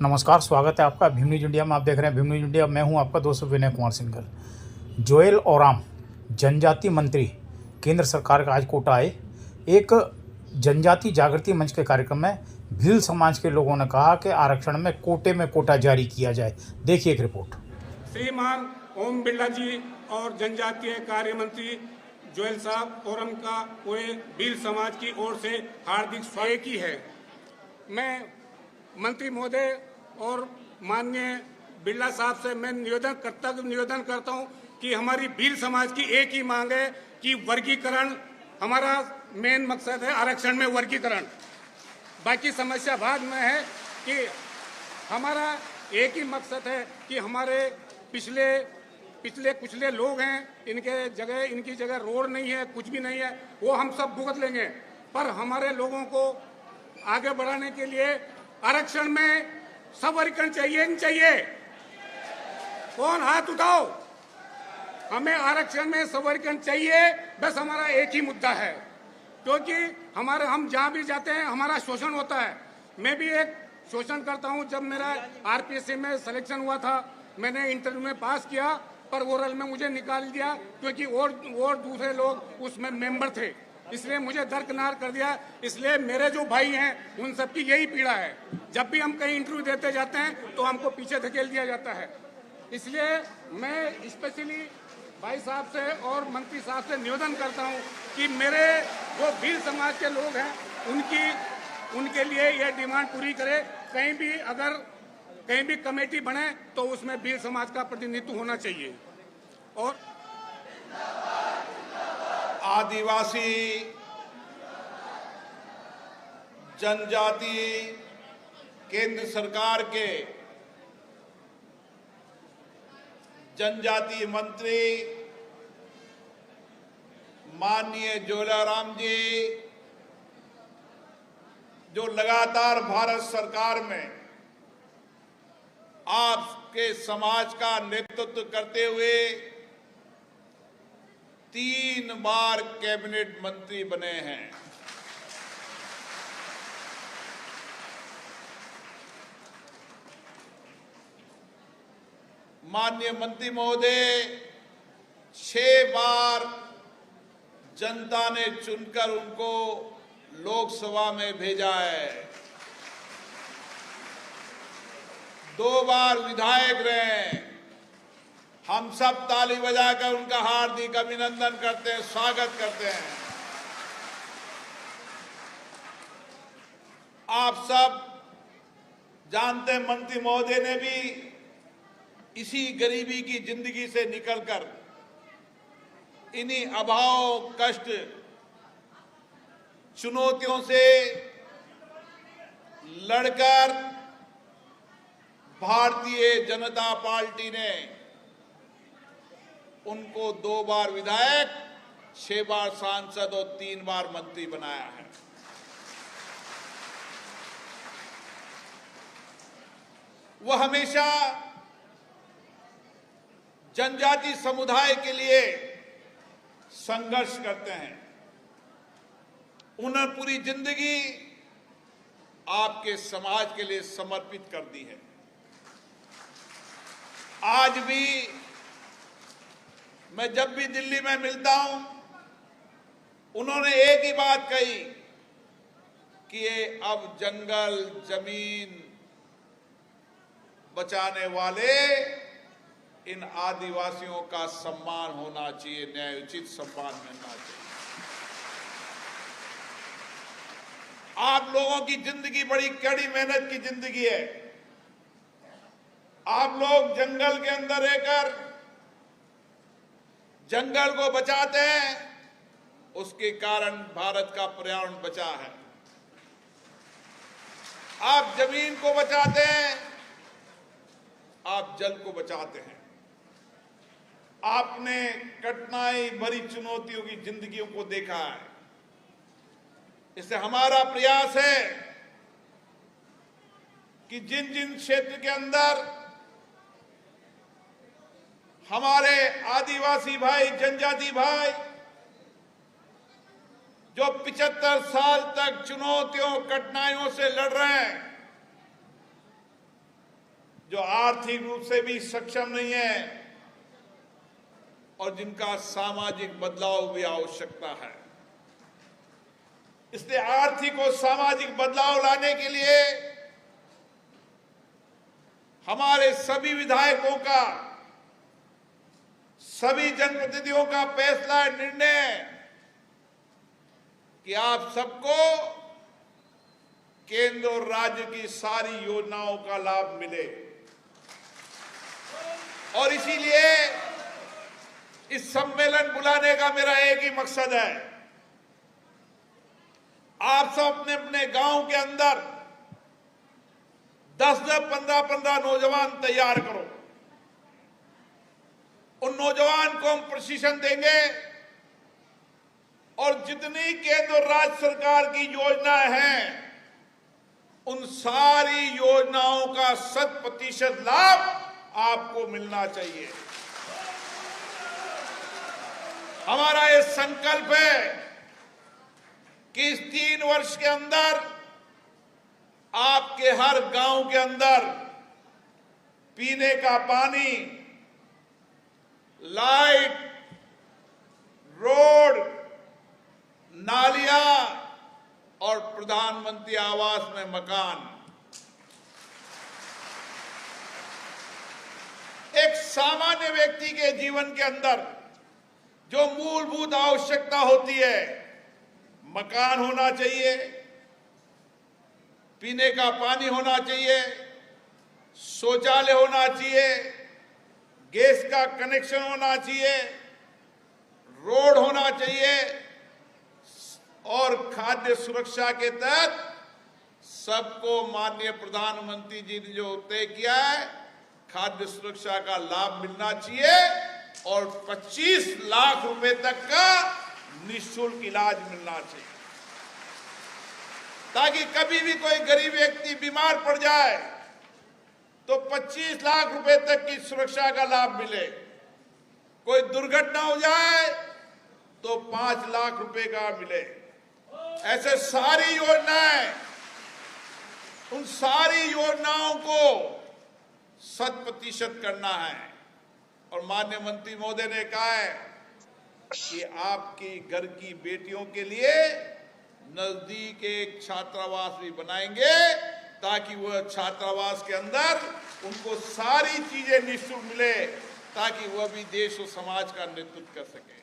नमस्कार, स्वागत है आपका भीम न्यूज इंडिया में। आप देख रहे हैं भीम न्यूज इंडिया। मैं हूं आपका दोस्त विनय कुमार सिंघल। जोएल ओराम जनजाति मंत्री केंद्र सरकार का आज कोटा आए। एक जनजाति जागृति मंच के कार्यक्रम में भील समाज के लोगों ने कहा कि आरक्षण में कोटा जारी किया जाए। देखिए एक रिपोर्ट। श्रीमान ओम बिरला जी और जनजातीय कार्य मंत्री जोएल साहब ओरम का पूरे भील समाज की ओर से हार्दिक स्वागत की है। मैं मंत्री महोदय और माननीय बिरला साहब से मैं निवेदन करता हूं कि हमारी भील समाज की एक ही मांग है कि वर्गीकरण हमारा मेन मकसद है, आरक्षण में वर्गीकरण। बाकी समस्या बाद में है कि हमारा एक ही मकसद है कि हमारे पिछले कुछ लोग हैं, इनकी जगह रोड नहीं है, कुछ भी नहीं है, वो हम सब भुगत लेंगे। पर हमारे लोगों को आगे बढ़ाने के लिए आरक्षण में सबवर्गीकरण चाहिए नहीं चाहिए? कौन हाथ उठाओ। हमें आरक्षण में सबवर्गीकरण चाहिए, बस हमारा एक ही मुद्दा है। क्योंकि हम जहां भी जाते हैं हमारा शोषण होता है। मैं भी एक शोषण करता हूं। जब मेरा आरपीएससी में सिलेक्शन हुआ था, मैंने इंटरव्यू में पास किया, पर ओरल में मुझे निकाल दिया क्योंकि और दूसरे लोग उसमें मेंबर थे, इसलिए मुझे दरकिनार कर दिया। इसलिए मेरे जो भाई हैं उन सबकी यही पीड़ा है। जब भी हम कहीं इंटरव्यू देते जाते हैं तो हमको पीछे धकेल दिया जाता है। इसलिए मैं स्पेशली भाई साहब से और मंत्री साहब से निवेदन करता हूं कि मेरे जो भील समाज के लोग हैं उनके लिए यह डिमांड पूरी करे। कहीं भी कमेटी बने तो उसमें भील समाज का प्रतिनिधित्व होना चाहिए। और आदिवासी जनजाति केंद्र सरकार के जनजातीय मंत्री माननीय जोएल ओराम जी, जो लगातार भारत सरकार में आपके समाज का नेतृत्व करते हुए 3 बार कैबिनेट मंत्री बने हैं। माननीय मंत्री महोदय 6 बार जनता ने चुनकर उनको लोकसभा में भेजा है। 2 बार विधायक रहे। हम सब ताली बजाकर उनका हार्दिक अभिनंदन करते हैं, स्वागत करते हैं। आप सब जानते हैं, मंत्री महोदय ने भी इसी गरीबी की जिंदगी से निकलकर इन्हीं अभाव, कष्ट, चुनौतियों से लड़कर भारतीय जनता पार्टी ने उनको 2 बार विधायक, 6 बार सांसद और 3 बार मंत्री बनाया है। वह हमेशा जनजाति समुदाय के लिए संघर्ष करते हैं। उन्होंने पूरी जिंदगी आपके समाज के लिए समर्पित कर दी है। आज भी मैं जब भी दिल्ली में मिलता हूं, उन्होंने एक ही बात कही कि ये अब जंगल जमीन बचाने वाले इन आदिवासियों का सम्मान होना चाहिए, न्यायोचित सम्मान मिलना चाहिए। आप लोगों की जिंदगी बड़ी कड़ी मेहनत की जिंदगी है। आप लोग जंगल के अंदर रहकर जंगल को बचाते हैं, उसके कारण भारत का पर्यावरण बचा है। आप जमीन को बचाते हैं, आप जल को बचाते हैं। आपने कठिनाई भरी चुनौतियों की जिंदगियों को देखा है। इससे हमारा प्रयास है कि जिन जिन क्षेत्र के अंदर हमारे आदिवासी भाई, जनजाति भाई जो 75 साल तक चुनौतियों, कठिनाइयों से लड़ रहे हैं, जो आर्थिक रूप से भी सक्षम नहीं है और जिनका सामाजिक बदलाव भी आवश्यकता है। इसलिए आर्थिक और सामाजिक बदलाव लाने के लिए हमारे सभी विधायकों का, सभी जनप्रतिनिधियों का फैसला, निर्णय कि आप सबको केंद्र और राज्य की सारी योजनाओं का लाभ मिले। और इसीलिए इस सम्मेलन बुलाने का मेरा एक ही मकसद है, आप सब अपने अपने गांव के अंदर 10-10, 15-15 नौजवान तैयार करो। उन नौजवान को हम प्रशिक्षण देंगे और जितनी केंद्र और राज्य सरकार की योजनाएं हैं, उन सारी योजनाओं का 100% लाभ आपको मिलना चाहिए। हमारा ये संकल्प है कि इस 3 वर्ष के अंदर आपके हर गांव के अंदर पीने का पानी, लाइट, रोड, नालियां और प्रधानमंत्री आवास में मकान, एक सामान्य व्यक्ति के जीवन के अंदर जो मूलभूत आवश्यकता होती है, मकान होना चाहिए, पीने का पानी होना चाहिए, शौचालय होना चाहिए, गैस का कनेक्शन होना चाहिए, रोड होना चाहिए और खाद्य सुरक्षा के तहत सबको माननीय प्रधानमंत्री जी ने जो तय किया है, खाद्य सुरक्षा का लाभ मिलना चाहिए और 25 लाख रुपए तक का निःशुल्क इलाज मिलना चाहिए, ताकि कभी भी कोई गरीब व्यक्ति बीमार पड़ जाए तो 25 लाख रुपए तक की सुरक्षा का लाभ मिले। कोई दुर्घटना हो जाए तो 5 लाख रुपए का मिले। ऐसे सारी योजनाएं, उन सारी योजनाओं को 100% करना है। और माननीय मंत्री महोदय ने कहा है कि आपकी घर की बेटियों के लिए नजदीक एक छात्रावास भी बनाएंगे, ताकि वह छात्रावास के अंदर उनको सारी चीजें निःशुल्क मिले, ताकि वह भी देश और समाज का नेतृत्व कर सके।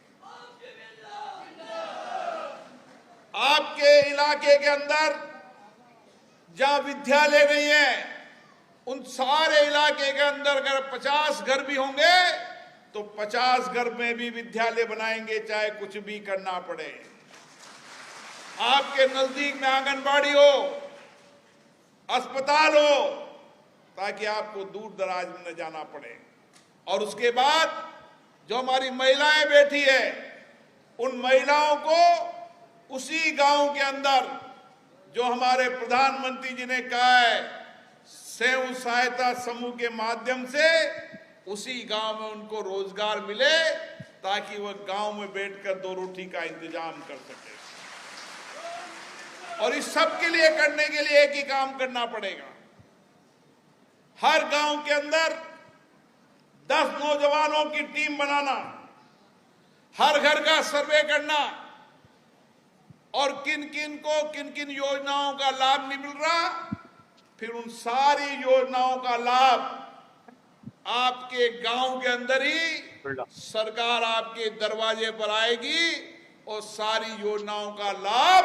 आपके इलाके के अंदर जहां विद्यालय नहीं है, उन सारे इलाके के अंदर अगर 50 घर भी होंगे तो 50 घर में भी विद्यालय बनाएंगे, चाहे कुछ भी करना पड़े। आपके नजदीक में आंगनबाड़ी हो, अस्पताल हो, ताकि आपको दूर दराज में न जाना पड़े। और उसके बाद जो हमारी महिलाएं बैठी है, उन महिलाओं को उसी गांव के अंदर जो हमारे प्रधानमंत्री जी ने कहा है, स्वयं सहायता समूह के माध्यम से उसी गांव में उनको रोजगार मिले, ताकि वह गांव में बैठकर 2 रोटी का इंतजाम कर सके। और इस सब के लिए करने के लिए एक ही काम करना पड़ेगा, हर गांव के अंदर 10 नौजवानों की टीम बनाना, हर घर का सर्वे करना और किन किन योजनाओं का लाभ नहीं मिल रहा, फिर उन सारी योजनाओं का लाभ आपके गांव के अंदर ही सरकार आपके दरवाजे पर आएगी और सारी योजनाओं का लाभ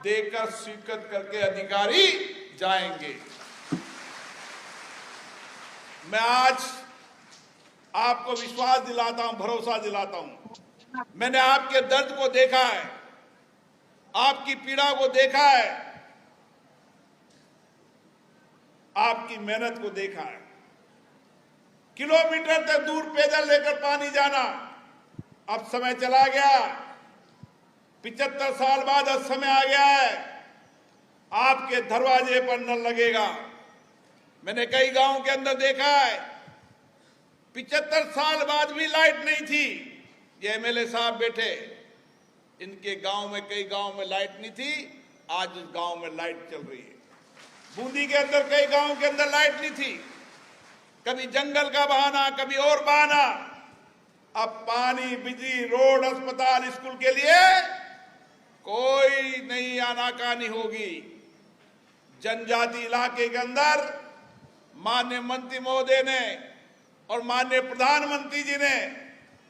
देकर स्वीकृत करके अधिकारी जाएंगे। मैं आज आपको विश्वास दिलाता हूं, भरोसा दिलाता हूं। मैंने आपके दर्द को देखा है, आपकी पीड़ा को देखा है, आपकी मेहनत को देखा है। किलोमीटर तक दूर पैदल लेकर पानी जाना अब समय चला गया। 75 साल बाद अब समय आ गया है, आपके दरवाजे पर नल लगेगा। मैंने कई गांव के अंदर देखा है 75 साल बाद भी लाइट नहीं थी। ये एमएलए साहब बैठे, इनके गांव में, कई गांव में लाइट नहीं थी, आज उस गांव में लाइट चल रही है। बूंदी के अंदर कई गांव के अंदर लाइट नहीं थी, कभी जंगल का बहाना, कभी और बहाना। अब पानी, बिजली, रोड, अस्पताल, स्कूल के लिए कोई नई आनाकानी होगी। जनजाति इलाके के अंदर माननीय मंत्री महोदय ने और माननीय प्रधानमंत्री जी ने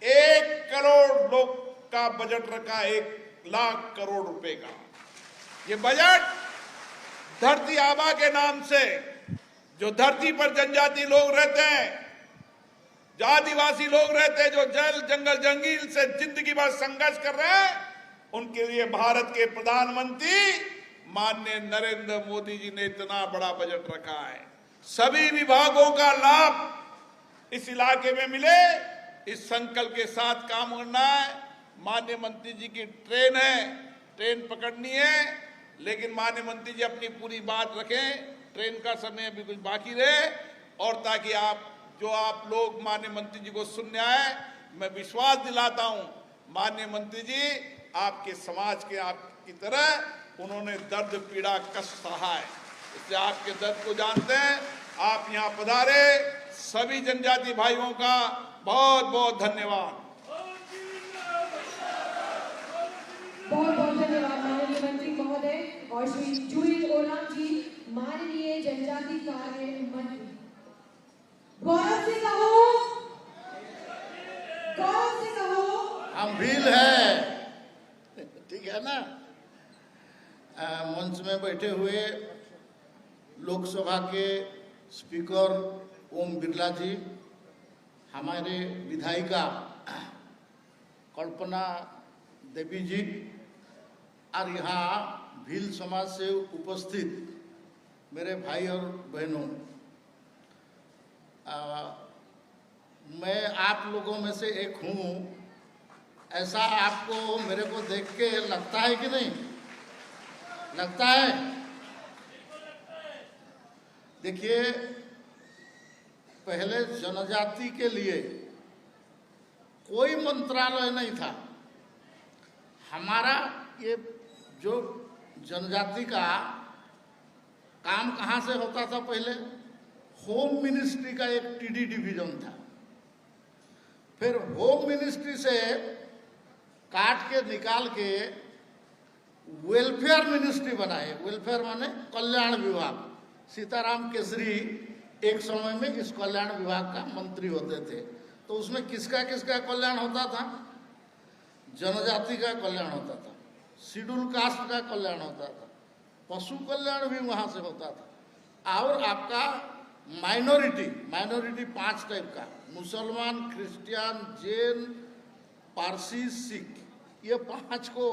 1 करोड़ लोग का बजट रखा, 1 लाख करोड़ रुपए का। ये बजट धरती आबा के नाम से, जो धरती पर जनजाति लोग रहते हैं, जो आदिवासी लोग रहते हैं, जो जल, जंगल, जंगल से जिंदगी भर संघर्ष कर रहे हैं, उनके लिए भारत के प्रधानमंत्री माननीय नरेंद्र मोदी जी ने इतना बड़ा बजट रखा है। सभी विभागों का लाभ इस इलाके में मिले, इस संकल्प के साथ काम करना है। माननीय मंत्री जी की ट्रेन है, ट्रेन पकड़नी है, लेकिन माननीय मंत्री जी अपनी पूरी बात रखें, ट्रेन का समय अभी कुछ बाकी रहे, और ताकि आप लोग माननीय मंत्री जी को सुनने आए। मैं विश्वास दिलाता हूं माननीय मंत्री जी आपके समाज के आपकी तरह उन्होंने दर्द, पीड़ा, कष्ट सहा है, इसलिए आपके दर्द को जानते हैं। आप यहाँ पधारे, सभी जनजाति भाइयों का बहुत बहुत धन्यवाद। बहुत बहुत धन्यवाद माननीय मंत्री महोदय और श्री जुएल ओराम जी, माननीय जनजाति कार्य मंत्री। गौरव से कहो, गौरव से कहो, हम भील है, ठीक है ना। मंच में बैठे हुए लोकसभा के स्पीकर ओम बिरला जी, हमारे विधायिका कल्पना देवी जी, और यहाँ भील समाज से उपस्थित मेरे भाई और बहनों, मैं आप लोगों में से एक हूँ। ऐसा आपको मेरे को देख के लगता है कि नहीं लगता है? देखिए, पहले जनजाति के लिए कोई मंत्रालय नहीं था। हमारा ये जो जनजाति का काम कहाँ से होता था? पहले होम मिनिस्ट्री का एक टीडी डिवीजन था, फिर होम मिनिस्ट्री से काट के निकाल के वेलफेयर मिनिस्ट्री बनाए। वेलफेयर माने कल्याण विभाग। सीताराम केसरी एक समय में इस कल्याण विभाग का मंत्री होते थे। तो उसमें किसका किसका कल्याण होता था? जनजाति का कल्याण होता था, शेड्यूल कास्ट का कल्याण होता था, पशु कल्याण भी वहाँ से होता था, और आपका माइनॉरिटी 5 टाइप का, मुसलमान, क्रिश्चियन, जैन, पारसी, सिख, ये 5 को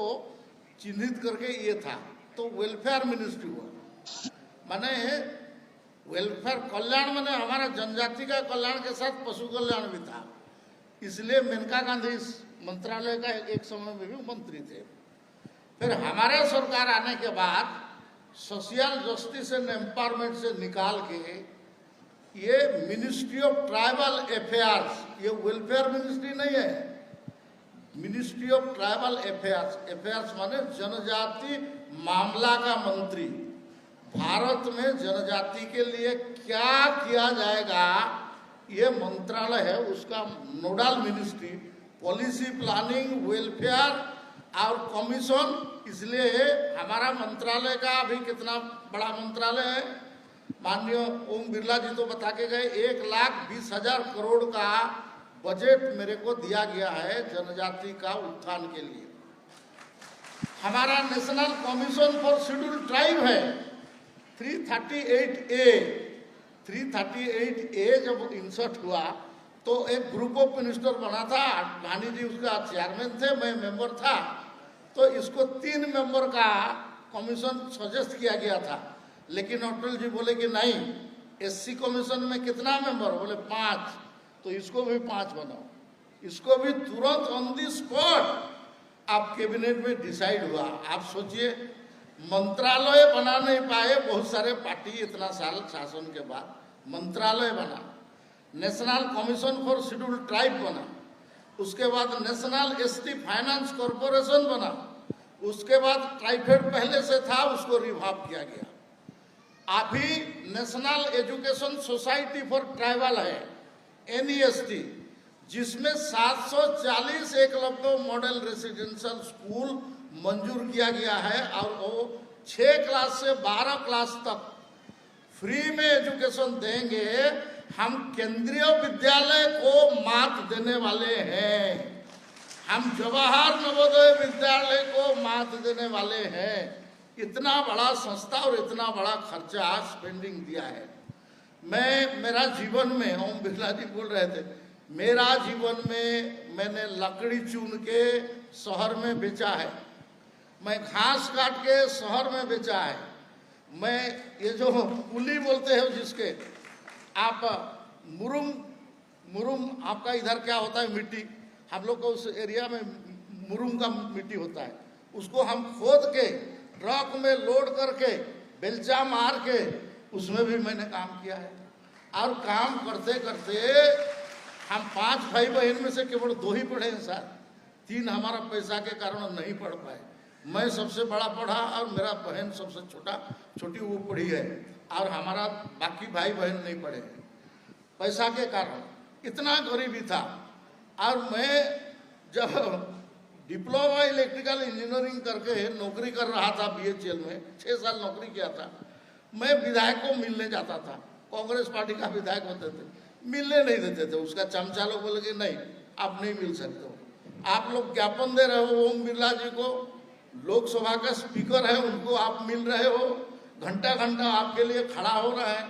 चिन्हित करके ये था। तो वेलफेयर मिनिस्ट्री हुआ। माने वेलफेयर कल्याण माने हमारा जनजाति का कल्याण के साथ पशु कल्याण भी था। इसलिए मेनका गांधी इस मंत्रालय का एक समय में भी मंत्री थे। फिर हमारे सरकार आने के बाद सोशल जस्टिस एंड एम्पावरमेंट से निकाल के ये मिनिस्ट्री ऑफ ट्राइबल अफेयर्स, ये वेलफेयर मिनिस्ट्री नहीं है, मिनिस्ट्री ऑफ ट्राइबल अफेयर्स माने जनजाति मामला का मंत्री। भारत में जनजाति के लिए क्या किया जाएगा, ये मंत्रालय है, उसका nodal ministry, policy planning, welfare और कमीशन। इसलिए हमारा मंत्रालय का अभी कितना बड़ा मंत्रालय है, माननीय ओम बिरला जी तो बता के गए, 1,20,000 करोड़ का बजट मेरे को दिया गया है जनजाति का उत्थान के लिए। हमारा national commission for schedule tribe है 338A जब इंसर्ट हुआ तो एक ग्रुप ऑफ मिनिस्टर बना था, गांधी जी उसका चेयरमैन थे, मैं मेंबर था। तो इसको 3 मेंबर का कमीशन सजेस्ट किया गया था, लेकिन अटल जी बोले कि नहीं, एससी कमीशन में कितना मेंबर? बोले 5, तो इसको भी 5 बनाओ। इसको भी तुरंत ऑन दी स्पॉट आप कैबिनेट में डिसाइड हुआ। आप सोचिए, मंत्रालय बना नहीं पाए बहुत सारे पार्टी इतना साल शासन के बाद, मंत्रालय बना, national commission for schedule tribe बना, उसके बाद नेशनल एसटी फाइनेंस कॉरपोरेशन बना, उसके बाद ट्राइफेड पहले से था उसको रिवाइव किया गया। अभी national education society for tribal है, NEST, जिसमें 740 एकलव्य मॉडल रेसिडेंशियल स्कूल मंजूर किया गया है और वो 6 क्लास से 12 क्लास तक फ्री में एजुकेशन देंगे। हम केंद्रीय विद्यालय को मात देने वाले हैं, हम जवाहर नवोदय विद्यालय को मात देने वाले हैं। इतना बड़ा संस्था और इतना बड़ा खर्चा स्पेंडिंग दिया है। मेरा जीवन में, ओम बिरला जी बोल रहे थे, मेरा जीवन में मैंने लकड़ी चुन के शहर में बेचा है, मैं घास काट के शहर में बेचा है, मैं ये जो पुली बोलते हैं जिसके आप मुरुम आपका इधर क्या होता है मिट्टी, हम लोग को उस एरिया में मुरुम का मिट्टी होता है, उसको हम खोद के ट्रक में लोड करके बेलचा मार के उसमें भी मैंने काम किया है। और काम करते करते हम 5 भाई बहन में से केवल 2 ही पढ़े हैं सर, 3 हमारा पैसा के कारण नहीं पढ़ पाए। मैं सबसे बड़ा पढ़ा और मेरा बहन सबसे छोटी वो पढ़ी है, और हमारा बाकी भाई बहन नहीं पढ़े हैं पैसा के कारण। इतना गरीबी था। और मैं जब डिप्लोमा इलेक्ट्रिकल इंजीनियरिंग करके नौकरी कर रहा था BHEL में, 6 साल नौकरी किया था, मैं विधायक को मिलने जाता था, कांग्रेस पार्टी का विधायक होते थे, मिलने नहीं देते थे। उसका चमचा लोग बोले कि नहीं आप नहीं मिल सकते हो, आप लोग ज्ञापन दे रहे हो ओम बिरला जी को, लोकसभा का स्पीकर है उनको आप मिल रहे हो, घंटा घंटा आपके लिए खड़ा हो रहा है।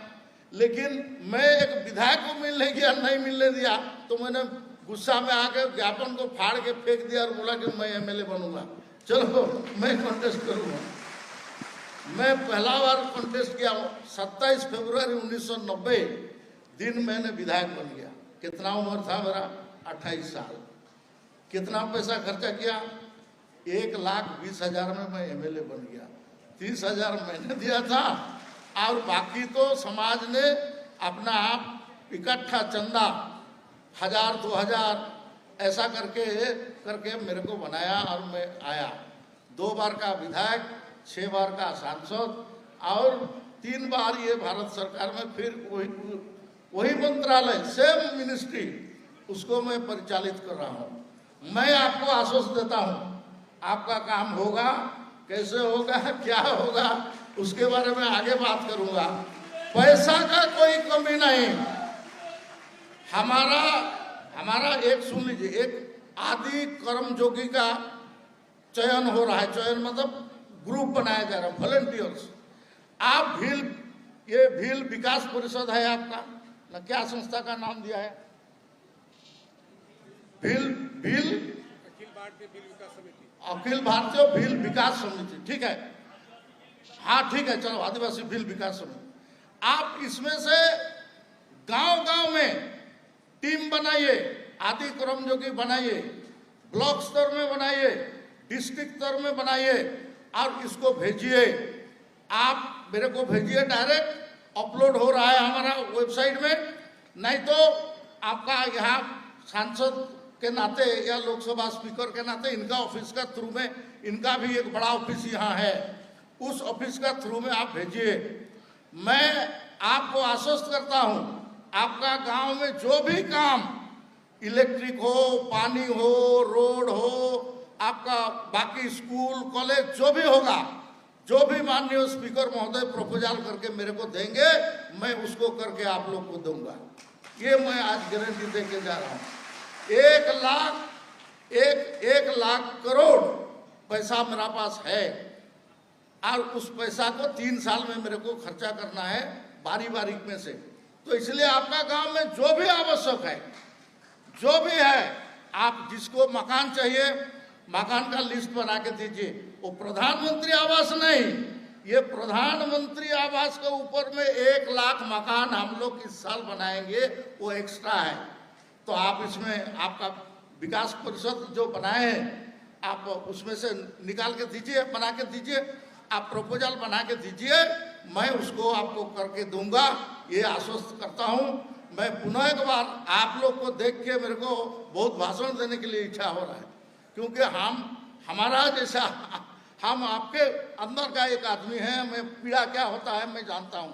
लेकिन मैं एक विधायक को मिलने गया, नहीं मिलने दिया, तो मैंने गुस्सा में आके ज्ञापन को फाड़ के फेंक दिया और बोला कि मैं MLA बनूंगा, चलो मैं कॉन्टेस्ट करूंगा। मैं पहला बार कॉन्टेस्ट किया 27 फरवरी 1990 दिन मैंने विधायक बन गया। कितना उम्र था मेरा? 28 साल। कितना पैसा खर्चा किया? 1,20,000 में मैं MLA बन गया। 30,000 मैंने दिया था और बाकी तो समाज ने अपना आप इकट्ठा चंदा 1,000-2,000 ऐसा करके मेरे को बनाया और मैं आया। 2 बार का विधायक, 6 बार का सांसद और 3 बार ये भारत सरकार में फिर वही मंत्रालय, सेम मिनिस्ट्री, उसको मैं परिचालित कर रहा हूँ। मैं आपको आश्वासन देता हूँ आपका काम होगा, कैसे होगा, क्या होगा, उसके बारे में आगे बात करूंगा। पैसा का कोई कमी नहीं। हमारा एक सुन लीजिए, एक आदि कर्मयोगी का चयन हो रहा है। चयन मतलब ग्रुप बनाया जा रहा है, वॉलंटियर्स। आप भील विकास परिषद है आपका ना, क्या संस्था का नाम दिया है? अखिल भारतीय भील विकास समिति, ठीक है, हाँ ठीक है, चलो आदिवासी भील विकास समिति। आप इसमें से गांव-गांव में टीम बनाइए, आदि कर्मयोगी बनाइए, ब्लॉक स्तर में बनाइए, डिस्ट्रिक्ट स्तर में बनाइए और इसको भेजिए। आप मेरे को भेजिए, डायरेक्ट अपलोड हो रहा है हमारा वेबसाइट में। नहीं तो आपका यहाँ सांसद के नाते या लोकसभा स्पीकर के नाते इनका ऑफिस का थ्रू में, इनका भी एक बड़ा ऑफिस यहाँ है, उस ऑफिस का थ्रू में आप भेजिए। मैं आपको आश्वस्त करता हूँ, आपका गांव में जो भी काम, इलेक्ट्रिक हो, पानी हो, रोड हो, आपका बाकी स्कूल कॉलेज जो भी होगा, जो भी माननीय स्पीकर महोदय प्रपोजल करके मेरे को देंगे, मैं उसको करके आप लोग को दूंगा। ये मैं आज गारंटी दे के जा रहा हूँ। 1 लाख करोड़ पैसा मेरा पास है और उस पैसा को 3 साल में मेरे को खर्चा करना है बारी में से। तो इसलिए आपका गांव में जो भी आवश्यक है, जो भी है, आप जिसको मकान चाहिए, मकान का लिस्ट बना के दीजिए। वो प्रधानमंत्री आवास नहीं, ये प्रधानमंत्री आवास के ऊपर में 1 लाख मकान हम लोग इस साल बनाएंगे, वो एक्स्ट्रा है। तो आप इसमें आपका विकास परिषद जो बनाए हैं, आप उसमें से निकाल के दीजिए, बना के दीजिए, आप प्रपोजल बना के दीजिए, मैं उसको आपको करके दूंगा, ये आश्वस्त करता हूँ। मैं पुनः एक बार आप लोग को देख के मेरे को बहुत भाषण देने के लिए इच्छा हो रहा है, क्योंकि हमारा जैसा हम आपके अंदर का एक आदमी है, मैं पीड़ा क्या होता है मैं जानता हूँ।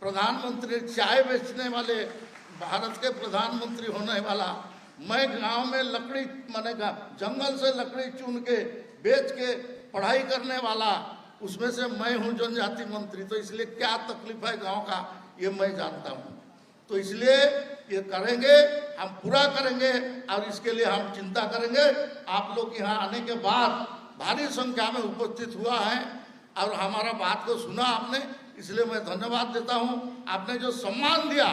प्रधानमंत्री चाय बेचने वाले, भारत के प्रधानमंत्री होने वाला, मैं गांव में लकड़ी मैंने जंगल से लकड़ी चुन के बेच के पढ़ाई करने वाला, उसमें से मैं हूँ जनजाति मंत्री। तो इसलिए क्या तकलीफ है गांव का ये मैं जानता हूँ। तो इसलिए ये करेंगे, हम पूरा करेंगे और इसके लिए हम चिंता करेंगे। आप लोग यहाँ आने के बाद भारी संख्या में उपस्थित हुआ है और हमारा बात को सुना आपने, इसलिए मैं धन्यवाद देता हूँ। आपने जो सम्मान दिया,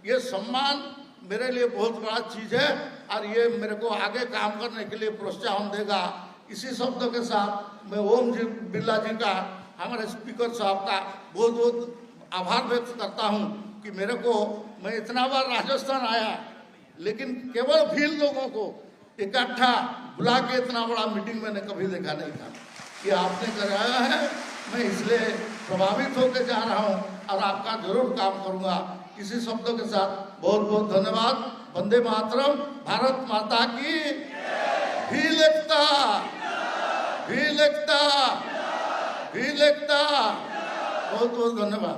ये सम्मान मेरे लिए बहुत बड़ा चीज़ है और ये मेरे को आगे काम करने के लिए प्रोत्साहन देगा। इसी शब्दों के साथ मैं ओम जी बिरला जी का, हमारे स्पीकर साहब का बहुत बहुत आभार व्यक्त करता हूँ कि मेरे को, मैं इतना बार राजस्थान आया लेकिन केवल भील लोगों को इकट्ठा बुला के इतना बड़ा मीटिंग मैंने कभी देखा नहीं था। ये आपने कराया है, मैं इसलिए प्रभावित होकर जा रहा हूँ और आपका जरूर काम करूँगा। इसी शब्दों के साथ बहुत बहुत धन्यवाद। वंदे मातरम। भारत माता की भील एकता, भील एकता, भील एकता। बहुत बहुत धन्यवाद।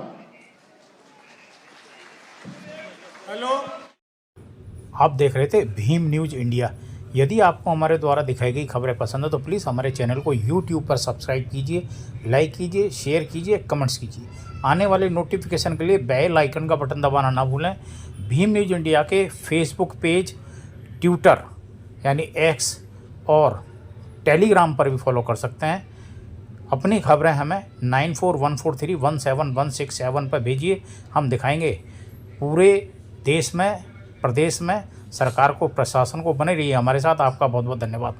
हेलो, आप देख रहे थे भीम न्यूज़ इंडिया। यदि आपको हमारे द्वारा दिखाई गई खबरें पसंद है तो प्लीज़ हमारे चैनल को YouTube पर सब्सक्राइब कीजिए, लाइक कीजिए, शेयर कीजिए, कमेंट्स कीजिए। आने वाले नोटिफिकेशन के लिए बेल आइकन का बटन दबाना ना भूलें। भीम न्यूज़ इंडिया के फेसबुक पेज, ट्विटर यानी X और टेलीग्राम पर भी फॉलो कर सकते हैं। अपनी खबरें हमें 9414317167 पर भेजिए। हम दिखाएंगे पूरे देश में, प्रदेश में सरकार को, प्रशासन को। बने रहिए हमारे साथ। आपका बहुत बहुत धन्यवाद।